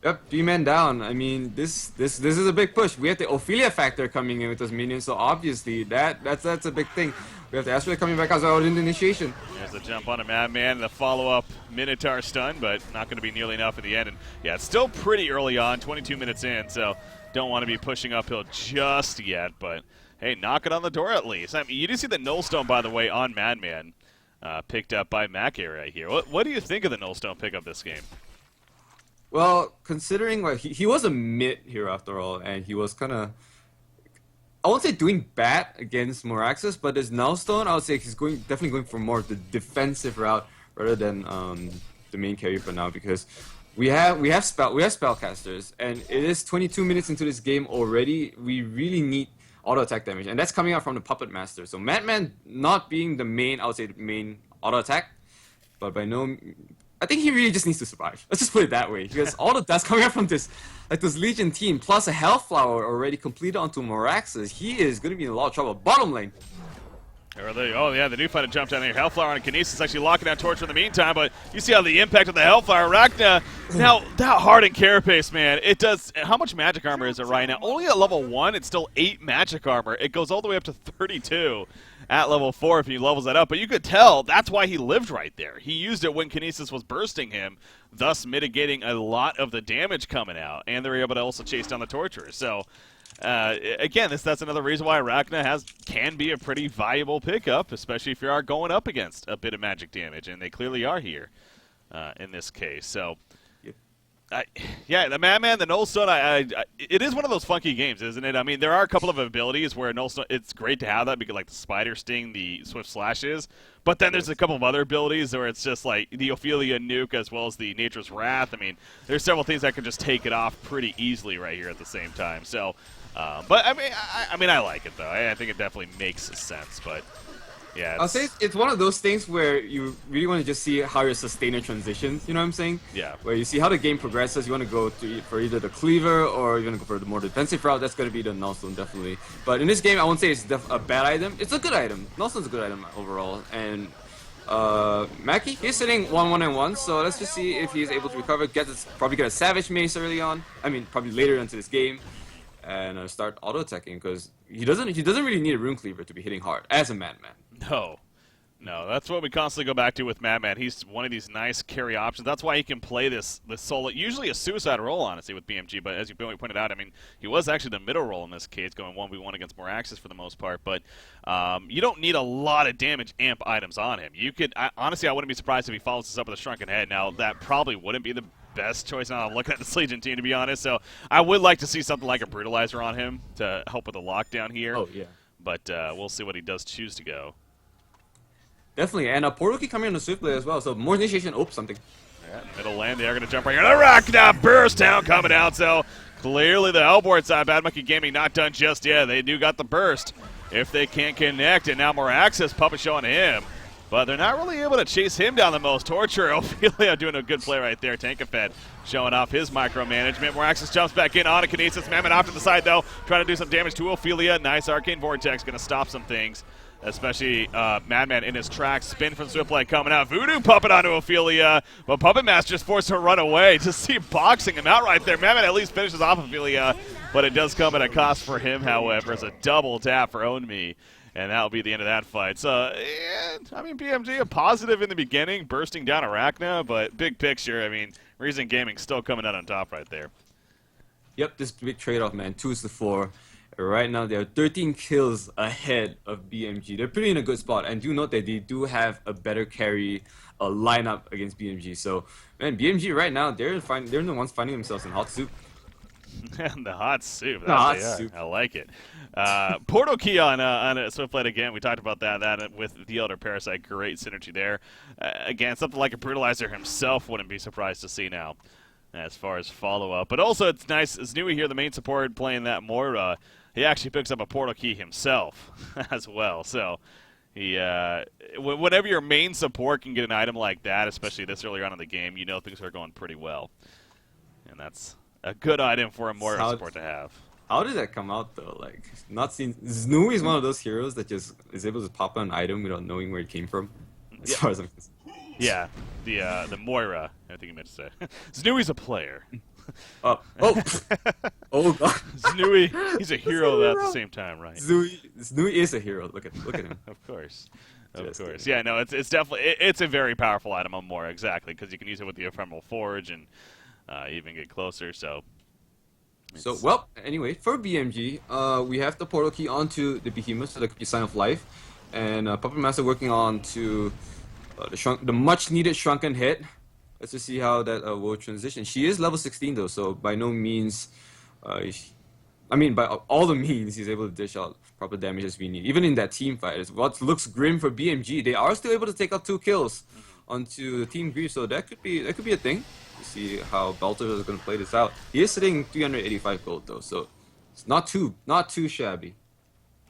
Yep, 3-man down. I mean, this is a big push. We have the Ophelia factor coming in with those minions, so obviously that's a big thing. We have the Astral coming back as our initiation. There's a jump on a Madman and the follow-up Minotaur stun, but not going to be nearly enough in the end. And yeah, it's still pretty early on, 22 minutes in, so don't want to be pushing uphill just yet. But hey, knock it on the door at least. I mean, you do see the Nullstone, by the way, on Madman, picked up by Mac right here. What do you think of the Nullstone pickup this game? Well, considering he was a mid here after all, and he was kind of, I won't say doing bad against Moraxis, but as Nullstone, I would say he's definitely going for more of the defensive route rather than the main carry for now, because we have spellcasters, and it is 22 minutes into this game already. We really need auto attack damage, and that's coming out from the Puppet Master. So Madman not being the main, I would say the main auto attack, but by no. I think he really just needs to survive. Let's just put it that way. Because all the dust coming out from this Legion team, plus a Hellflower already completed onto Moraxis, he is going to be in a lot of trouble. Bottom lane. Oh yeah, the new fighter jumped down there. Hellflower and Kinesis actually locking down Torture in the meantime, but you see how the impact of the Hellflower. Arachna, now that hardened carapace, man, it does, how much magic armor is it right now? Only at level 1, it's still 8 magic armor. It goes all the way up to 32. At level 4 if he levels that up. But you could tell that's why he lived right there. He used it when Kinesis was bursting him, thus mitigating a lot of the damage coming out. And they were able to also chase down the Torturer. So, again, that's another reason why Arachna can be a pretty valuable pickup, especially if you are going up against a bit of magic damage. And they clearly are here in this case. So, Yeah, the Madman, the Nullstone, it is one of those funky games, isn't it? I mean, there are a couple of abilities where Nullstone, it's great to have that because, like, the Spider Sting, the Swift Slashes, but then there's a couple of other abilities where it's just like the Ophelia Nuke as well as the Nature's Wrath. I mean, there's several things that can just take it off pretty easily right here at the same time. So, but I mean, I like it though. I think it definitely makes sense, but. Yeah, I'll say it's one of those things where you really want to just see how your sustainer transitions, you know what I'm saying? Yeah. Where you see how the game progresses, you want to go for either the cleaver or you want to go for the more defensive route, that's going to be the Nullstone, definitely. But in this game, I won't say it's a bad item. It's a good item. Nullstone's a good item overall. And Mackie, he's sitting 1-1-1, so let's just see if he's able to recover, probably get a Savage Mace early on. I mean, probably later into this game. And start auto-attacking, because he doesn't really need a Rune Cleaver to be hitting hard as a Madman. No, that's what we constantly go back to with Madman. He's one of these nice carry options. That's why he can play this solo, usually a suicide role, honestly, with BMG. But as you pointed out, I mean, he was actually the middle role in this case, going 1v1 against Moraxis for the most part. But you don't need a lot of damage amp items on him. You could, honestly, I wouldn't be surprised if he follows this up with a Shrunken Head. Now, that probably wouldn't be the best choice now I'm looking at this Legion team, to be honest. So I would like to see something like a Brutalizer on him to help with the lockdown here. Oh, yeah. But we'll see what he does choose to go. Definitely, and a Portal Key coming on the Swift Blade as well, so more initiation. Oh, something. Yeah, middle lane, they are going to jump right here. The Arachna Burst Down coming out, so clearly the Hellboard side, Bad Monkey Gaming, not done just yet. They do got the burst if they can't connect, and now more access puppet showing him. But they're not really able to chase him down the most. Torture, Ophelia doing a good play right there. Tankafed showing off his micromanagement. Moraxis jumps back in on a Kinesis. Mammoth off to the side, though, trying to do some damage to Ophelia. Nice Arcane Vortex, going to stop some things. Especially Madman in his tracks. Spin from Swiftblade coming out. Voodoo Puppet onto Ophelia. But Puppet Master's forced to run away. Just see boxing him out right there. Madman at least finishes off Ophelia. But it does come at a cost for him, however. It's a double tap for Own Me. And that'll be the end of that fight. So, yeah, I mean, BMG, a positive in the beginning, bursting down Arachna. But big picture, I mean, Reason Gaming still coming out on top right there. Yep, this big trade-off, man. 2-4. Right now, they're 13 kills ahead of BMG. They're pretty in a good spot. And do note that they do have a better carry lineup against BMG. So, man, BMG right now, they're the ones finding themselves in hot soup. The hot soup. The hot soup. I like it. Portal Key on Swiftblade again. We talked about that with the Elder Parasite. Great synergy there. Again, something like a Brutalizer himself wouldn't be surprised to see now as far as follow-up. But also, it's nice. Znui here, the main support, playing that more. He actually picks up a Portal Key himself as well. So, he whenever your main support can get an item like that, especially this early on in the game, you know things are going pretty well. And that's a good item for a Moira support to have. How did that come out, though? Like, not seen. Znui is one of those heroes that just is able to pop an item without knowing where it came from, as far as I'm concerned. Yeah, the Moira, I think you meant to say. Znui's a player. Oh God. Znui, he's a hero at the same time, right? Znui is a hero. Look at him. Of course. Yeah, no, it's definitely it's a very powerful item on Moira, exactly, because you can use it with the Ephemeral Forge and even get closer. So, well, anyway, for BMG, we have the Portal Key onto the Behemoth, so that could be Sign of Life, and Puppet Master working on to the much-needed Shrunken Head. Let's just see how that will transition. She is level 16 though, so by no means, by all the means, he's able to dish out proper damage as we need. Even in that team fight, it's what looks grim for BMG. They are still able to take out 2 kills onto the Team Grief, so that could be a thing. To see how Belter is going to play this out. He is sitting 385 gold though, so it's not too shabby.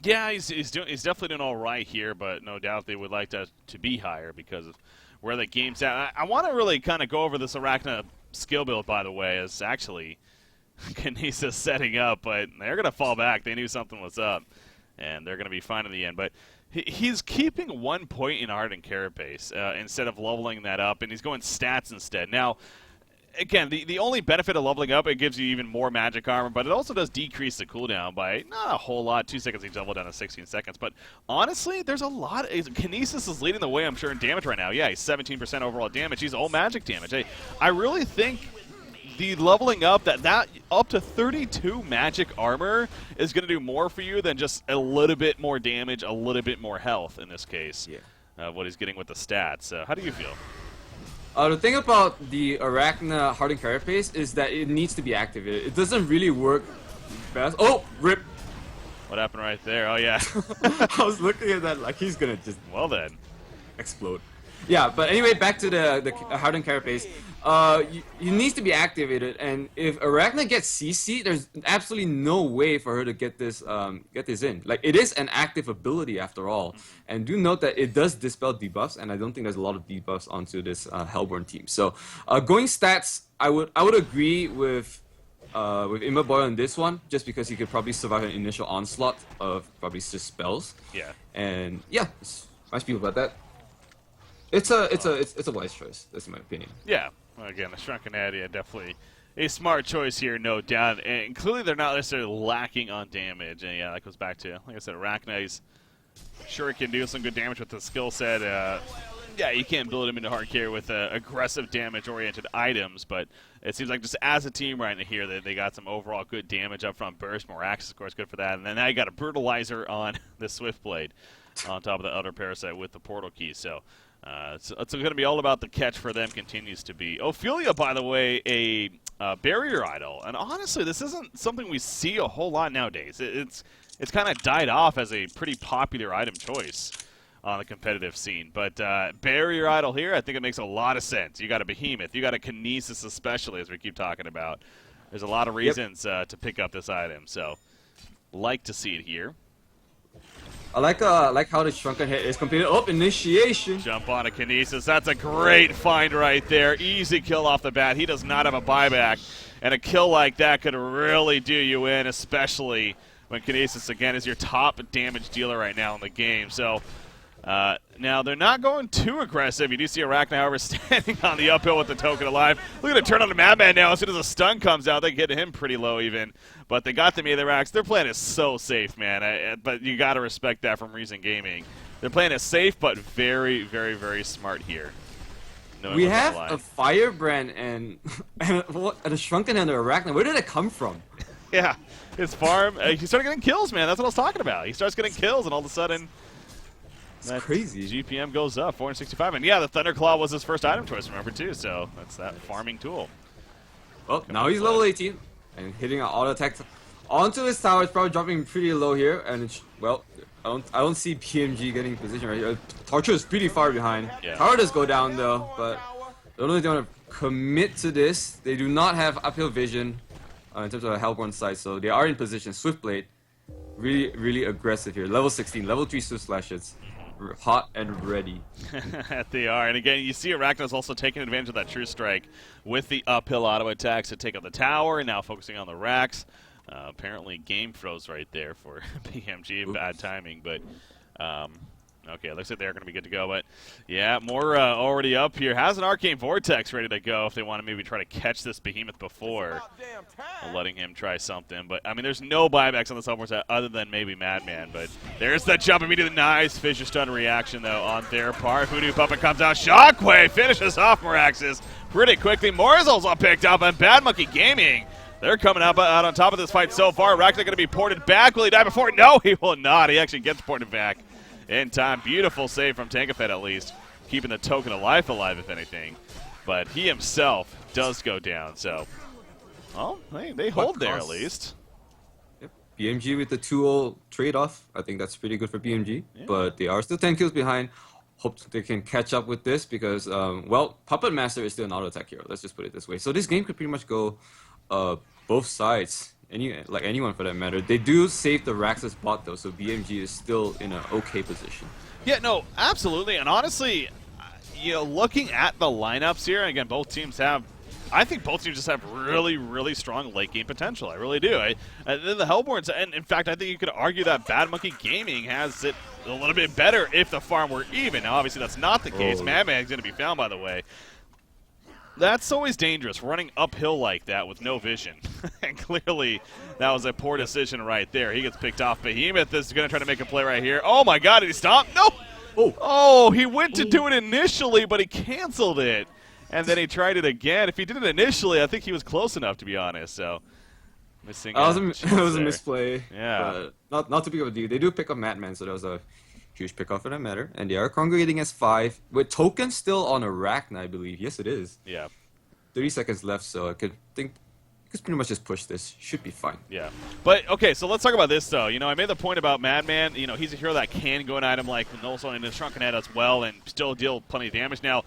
Yeah, he's definitely doing all right here, but no doubt they would like to be higher because of where the game's at. I want to really kind of go over this Arachna skill build, by the way, as actually Kinesis setting up, but they're going to fall back. They knew something was up, and they're going to be fine in the end. But he's keeping 1 point in Art and Carapace instead of leveling that up, and he's going stats instead. Now, again, the only benefit of leveling up, it gives you even more magic armor, but it also does decrease the cooldown by not a whole lot. 2 seconds each level down to 16 seconds. But honestly, there's a lot. Kinesis is leading the way, I'm sure, in damage right now. Yeah, he's 17% overall damage. He's all magic damage. I really think the leveling up, that up to 32 magic armor is going to do more for you than just a little bit more damage, a little bit more health in this case. Yeah. What he's getting with the stats. How do you feel? The thing about the Arachna Hardened Carapace is that it needs to be activated. It doesn't really work best. Oh, rip! What happened right there? Oh, yeah. I was looking at that like he's gonna just Well, then. explode. Yeah, but anyway, back to the Hardened Carapace. You needs to be activated, and if Arachna gets CC, there's absolutely no way for her to get this in. Like, it is an active ability after all, and do note that it does dispel debuffs, and I don't think there's a lot of debuffs onto this Hellborn team. So, going stats, I would agree with Immaboy on this one, just because he could probably survive an initial onslaught of probably just spells. Yeah. And yeah, nice people about that. It's a wise choice. That's my opinion. Yeah. Well, again, the Shrunken Addy, definitely a smart choice here, no doubt. And clearly they're not necessarily lacking on damage. And yeah, that goes back to, like I said, Arachna sure can do some good damage with the skill set. Yeah, you can't build him into hard carry with aggressive damage-oriented items, but it seems like just as a team right here, they got some overall good damage up front. Burst, more access, of course, good for that. And then now you got a Brutalizer on the Swiftblade on top of the Elder Parasite with the Portal Key. So it's going to be all about the catch for them, continues to be. Ophelia, by the way, a barrier idol. And honestly, this isn't something we see a whole lot nowadays. It's kind of died off as a pretty popular item choice on the competitive scene. But barrier idol here, I think it makes a lot of sense. You got a Behemoth, you got a Kinesis especially, as we keep talking about. There's a lot of reasons to pick up this item, so like to see it here. I like how the Shrunken Head is completed. Oh, initiation! Jump on a Kinesis. That's a great find right there. Easy kill off the bat. He does not have a buyback, and a kill like that could really do you in, especially when Kinesis, again, is your top damage dealer right now in the game. So now they're not going too aggressive. You do see Arachna, however, standing on the uphill with the token alive. Look at it turn on the Madman now. As soon as a stun comes out, they get him pretty low even. But they got the Aether-Axe. Their plan is so safe, man. But you got to respect that from Reason Gaming. Their plan is safe, but very, very, very smart here. We have a Firebrand and a Shrunken and an Arachna. Where did it come from? Yeah, his farm. He started getting kills, man. That's what I was talking about. He starts getting kills, and all of a sudden, that's crazy. GPM goes up, 465. And yeah, the Thunderclaw was his first item choice, remember, too. So that's that farming tool. Well, now he's level 18 and hitting an auto attack onto his tower. It's probably dropping pretty low here, and it's, well, I don't see BMG getting in position right here. Torture is pretty far behind. Yeah. Tower does go down though, but I don't know if they want to commit to this. They do not have uphill vision in terms of a Hellborn side, so they are in position. Swiftblade, really, really aggressive here. Level 16, level 3 Swift Slashes. Hot and ready. They are. And again, you see Arachna's also taking advantage of that True Strike with the uphill auto attacks to take out the tower, and now focusing on the racks. Apparently game froze right there for BMG. Oops. Bad timing, but okay, looks like they're going to be good to go. But yeah, more already up here. Has an Arcane Vortex ready to go if they want to maybe try to catch this Behemoth before letting him try something. But I mean, there's no buybacks on the Hellborn side other than maybe Madman. But there's that jump immediately. Nice Fissure Stun reaction though on their part. Voodoo Puppet comes out. Shockwave finishes off Moraxis pretty quickly. Morzel's all picked up, and Bad Monkey Gaming, they're coming out on top of this fight so far. Arachna going to be ported back. Will he die before? No, he will not. He actually gets ported back in time. Beautiful save from Tankafed at least, keeping the token of life alive if anything. But he himself does go down, so well, they hold there at least. Yep. BMG with the 2-0 trade-off. I think that's pretty good for BMG, yeah. But they are still 10 kills behind. Hope they can catch up with this because, well, Puppet Master is still an auto-attack hero. Let's just put it this way. So this game could pretty much go both sides. Anyone for that matter. They do save the Raxus bot though, so BMG is still in an okay position. Yeah, no, absolutely. And honestly, you know, looking at the lineups here, and again, both teams have, I think both teams just have really, really strong late game potential. I really do. The Hellborns, and in fact, I think you could argue that Bad Monkey Gaming has it a little bit better if the farm were even. Now, obviously, that's not the case. Madman's going to be found, by the way. That's always dangerous, running uphill like that with no vision. And clearly, that was a poor decision right there. He gets picked off. Behemoth is going to try to make a play right here. Oh, my God, did he stop? No! Oh, he went to do it initially, but he canceled it. And then he tried it again. If he did it initially, I think he was close enough, to be honest. So, missing it was a misplay. Yeah. Not too big of a deal. They do pick up Madman, so that was a huge pickoff for that matter. And they are congregating as 5 with tokens still on Arachna, I believe. Yes, it is. Yeah. 30 seconds left, so I could pretty much just push this. Should be fine. Yeah. But, okay, so let's talk about this, though. You know, I made the point about Madman. You know, he's a hero that can go an item like also in the Shrunken Head as well and still deal plenty of damage. Now,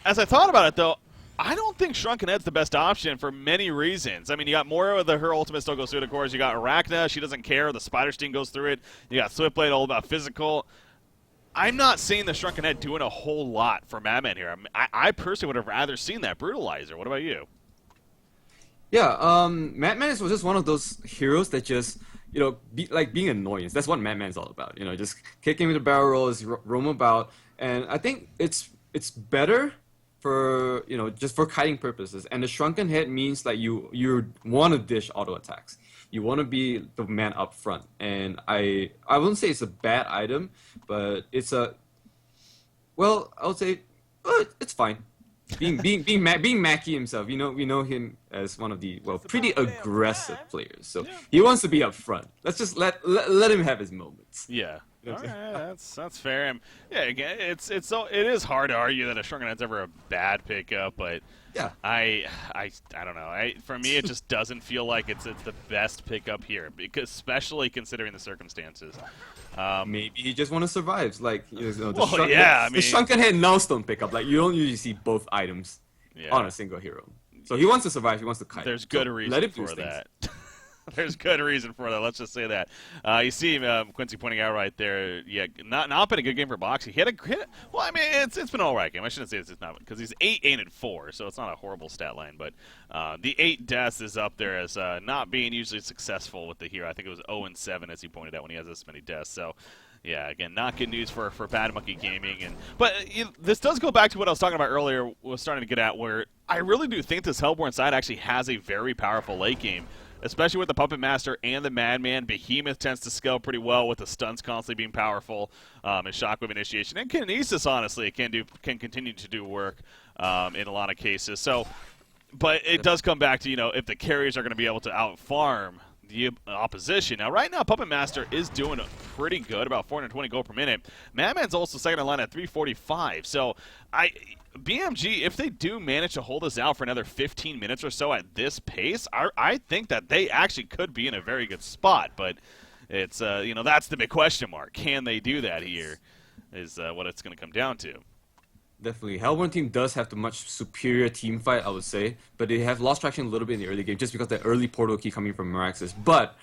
as I thought about it, though, I don't think Shrunken Head's the best option for many reasons. I mean, you got Moira with her ultimate still goes through it, of course. You got Arachna. She doesn't care. The Spider Sting goes through it. You got Swiftblade, all about physical. I'm not seeing the Shrunken Head doing a whole lot for Madman here. I personally would have rather seen that Brutalizer. What about you? Yeah, Madman was just one of those heroes that just, you know, being annoyance. That's what Madman's all about. You know, just kicking with the barrel rolls, roam about, and I think it's better for, you know, just for kiting purposes. And the Shrunken Head means that you want to dish auto attacks. You want to be the man up front. And I wouldn't say it's a bad item, but it's a, well, I would say it's fine. Being Mackie himself, we know him as one of the pretty aggressive players. So he wants to be up front. Let's just let him have his moments. Yeah. All right, that's fair. Yeah, again, it is hard to argue that a Shrunken Head's ever a bad pickup, but yeah, I don't know. For me, it just doesn't feel like it's the best pickup here, because especially considering the circumstances. Maybe he just want to survive, like the Shrunken Head Nullstone pickup. Like you don't usually see both items on a single hero, so he wants to survive. He wants to kite. There's good reason for that. There's good reason for that. Let's just say that. You see Quincy pointing out right there. Yeah, not been a good game for Boxy. He had a well, I mean, it's been an all right game. I shouldn't say it's not, because he's 8-4, so it's not a horrible stat line. But the 8 deaths is up there as not being usually successful with the hero. I think it was 0-7 as he pointed out when he has this many deaths. So. Yeah, again, not good news for Bad Monkey Gaming, but this does go back to what I was talking about earlier. Was starting to get at where I really do think this Hellborn side actually has a very powerful late game, especially with the Puppet Master and the Madman. Behemoth tends to scale pretty well with the stuns constantly being powerful, and Shockwave Initiation, and Kinesis honestly can continue to do work in a lot of cases. So, but it does come back to if the carriers are going to be able to out farm the opposition. Now, right now, Puppet Master is doing pretty good, about 420 gold per minute. Madman's also second in line at 345. So, BMG, if they do manage to hold us out for another 15 minutes or so at this pace, I think that they actually could be in a very good spot. But it's, that's the big question mark. Can they do that here is what it's going to come down to. Definitely. Hellborn team does have the much superior team fight, I would say, but they have lost traction a little bit in the early game just because the early portal key coming from Meraxis. But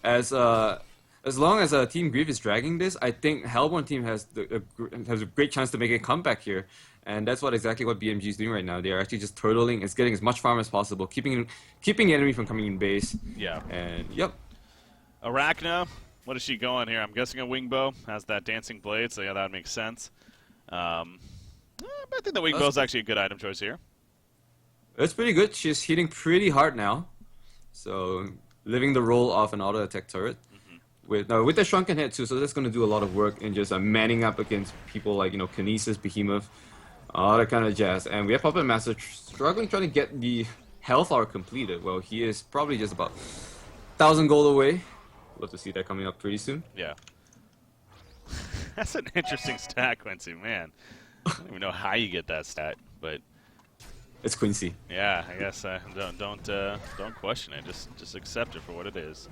as long as Team Grief is dragging this, I think Hellborn team has a great chance to make a comeback here, and that's exactly what BMG is doing right now. They are actually just turtling. It's getting as much farm as possible, keeping the enemy from coming in base. Yeah. And yep. Arachna, what is she going here? I'm guessing a Wingbow has that dancing blade, so yeah, that would make sense. I think the Wingbow is actually a good item choice here. It's pretty good. She's hitting pretty hard now, so living the role of an auto attack turret with the Shrunken Head too. So that's going to do a lot of work in just manning up against people like Kinesis, Behemoth, all that kind of jazz. And we have Puppet Master struggling trying to get the health hour completed. Well, he is probably just about 1,000 gold away. Love to see that coming up pretty soon. Yeah, that's an interesting stat, Quincy. Man. I don't even know how you get that stat, but it's Quincy. Yeah, I guess don't question it. Just accept it for what it is.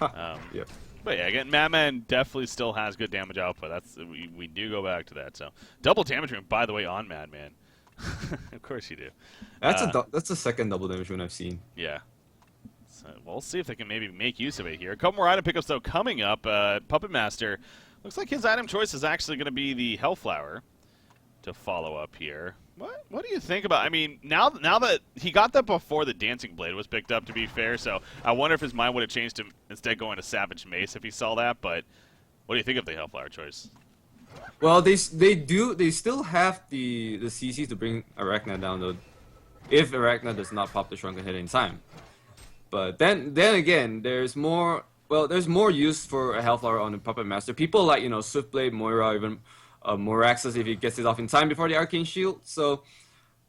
Yeah. But yeah, again, Madman definitely still has good damage output. We do go back to that. So double damage room, by the way, on Madman. Of course you do. That's the second double damage room I've seen. Yeah. So we'll see if they can maybe make use of it here. A couple more item pickups though coming up. Puppet Master looks like his item choice is actually going to be the Hellflower to follow up here. What do you think about? I mean, now that he got that before the Dancing Blade was picked up, to be fair. So I wonder if his mind would have changed to instead going to Savage Mace if he saw that. But what do you think of the Hellflower choice? Well, they still have the CC to bring Arachna down though, if Arachna does not pop the Shrunken Head in time. But then again, there's more use for a Hellflower on the Puppet Master. People like Swiftblade, Moira, even Moraxis if he gets it off in time before the Arcane Shield. So,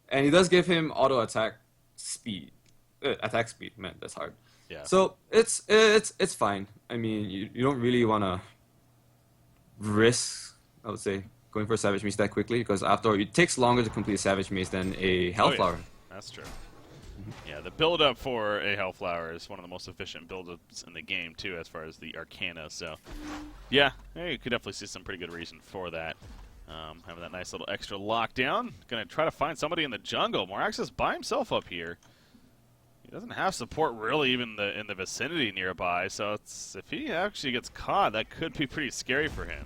and he does give him auto attack speed. Attack speed, man, that's hard. Yeah. So it's fine. I mean, you don't really want to risk I would say, going for a Savage Maze that quickly, because after all, it takes longer to complete a Savage Maze than a Hellflower. That's true. Yeah, the build-up for a Hellflower is one of the most efficient build-ups in the game, too, as far as the Arcana. So, yeah, you could definitely see some pretty good reason for that. Having that nice little extra lockdown. Going to try to find somebody in the jungle. Moraxis by himself up here. He doesn't have support really even in the vicinity nearby, so if he actually gets caught, that could be pretty scary for him.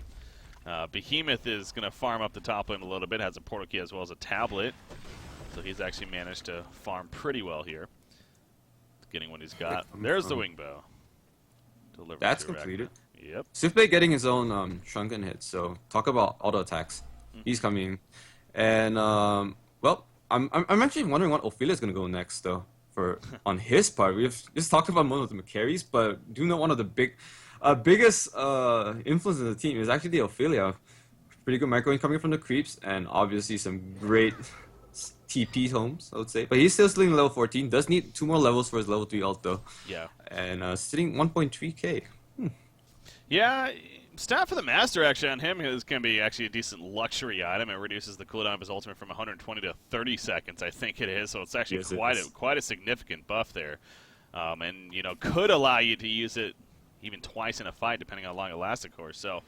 Behemoth is going to farm up the top lane a little bit, has a portal key as well as a tablet. So he's actually managed to farm pretty well here. Getting what he's got. There's the wing bow. That's completed. Yep. Swiftblade getting his own shrunken hit, so talk about auto attacks. He's coming. And, well, I'm actually wondering what Ophelia's going to go next, though. On his part, we've just talked about one of the carries, but do know one of the biggest influence in the team is actually the Ophelia. Pretty good micro coming from the creeps, and obviously some great TP homes, I would say. But he's still sitting level 14. Does need 2 more levels for his level 3 ult, though. Yeah. And sitting 1.3k. Yeah, stat for the Master actually on him is going to be actually a decent luxury item. It reduces the cooldown of his ultimate from 120 to 30 seconds, I think it is. So it's actually quite a significant buff there. And, you know, could allow you to use it even twice in a fight, depending on how long it lasts, of course. So,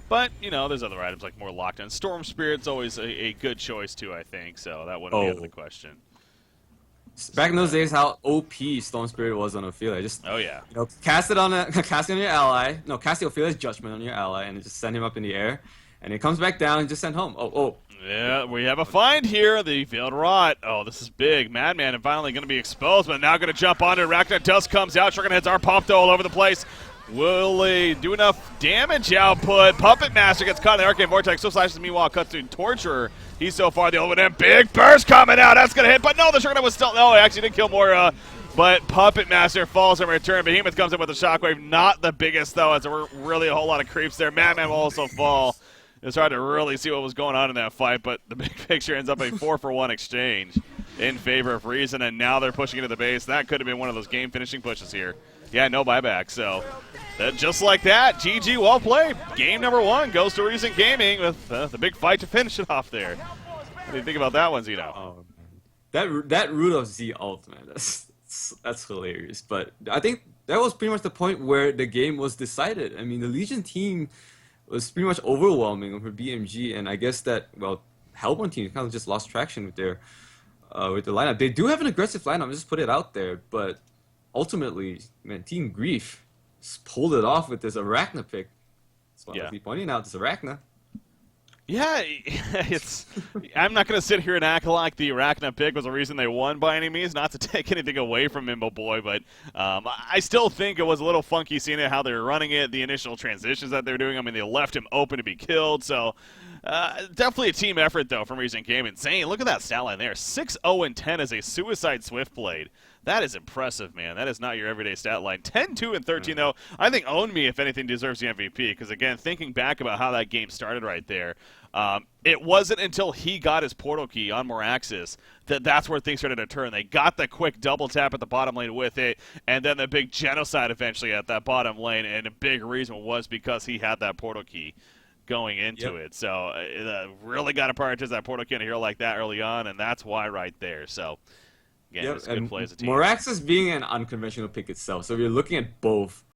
but, you know, there's other items like more lockdown. Storm Spirit's always a good choice, too, I think. So that wouldn't be out of the question. Back in those days, how OP Storm Spirit was on Ophelia. Just cast it on your ally. No, cast the Ophelia's Judgment on your ally, and just send him up in the air, and it comes back down and just send home. Yeah, we have a find here. The Veiled Rot. Oh, this is big. Madman is finally going to be exposed, but now going to jump on it. Arachna Dust comes out. Shuriken heads are popped all over the place. Will they do enough damage output? Puppet Master gets caught in the Arcane Vortex. So slashes meanwhile cuts to Torturer. He's so far the over them. Big burst coming out. That's going to hit, but no, the Shuriken was still. No, it actually did kill Moira. But Puppet Master falls in return. Behemoth comes in with a shockwave. Not the biggest, though, as there were really a whole lot of creeps there. Madman will also fall. It's hard to really see what was going on in that fight, but the big picture ends up a 4-for-1 exchange in favor of Reason, and now they're pushing into the base. That could have been one of those game-finishing pushes here. Yeah, no buyback, so just like that, GG, well played. Game number 1 goes to Reason Gaming with the big fight to finish it off there. What do you think about that one, Zeno? Oh, man. That root of Z ult, man, that's hilarious. But I think that was pretty much the point where the game was decided. I mean, the Legion team was pretty much overwhelming over BMG, and I guess that, well, Hellborn team kind of just lost traction with their lineup. They do have an aggressive lineup, just put it out there, but ultimately, man, Team Grief just pulled it off with this Arachna pick. That's what I keep pointing out, this Arachna. Yeah, I'm not going to sit here and act like the Arachna pick was the reason they won by any means, not to take anything away from Mimbo Boy, but I still think it was a little funky seeing it, how they were running it, the initial transitions that they were doing. I mean, they left him open to be killed, so definitely a team effort, though, from Reason Gaming. Zane, look at that stat line there. 6-0-10 as a Suicide Swiftblade. That is impressive, man. That is not your everyday stat line. 10-2-13, though. I think Own Me, if anything, deserves the MVP. Because, again, thinking back about how that game started right there, it wasn't until he got his portal key on Moraxis that's where things started to turn. They got the quick double tap at the bottom lane with it, and then the big genocide eventually at that bottom lane. And a big reason was because he had that portal key going into it. So really got to prioritize that portal key on a hero like that early on, and that's why right there. So, again, it's a good play as a team. Moraxis being an unconventional pick itself, so we're looking at both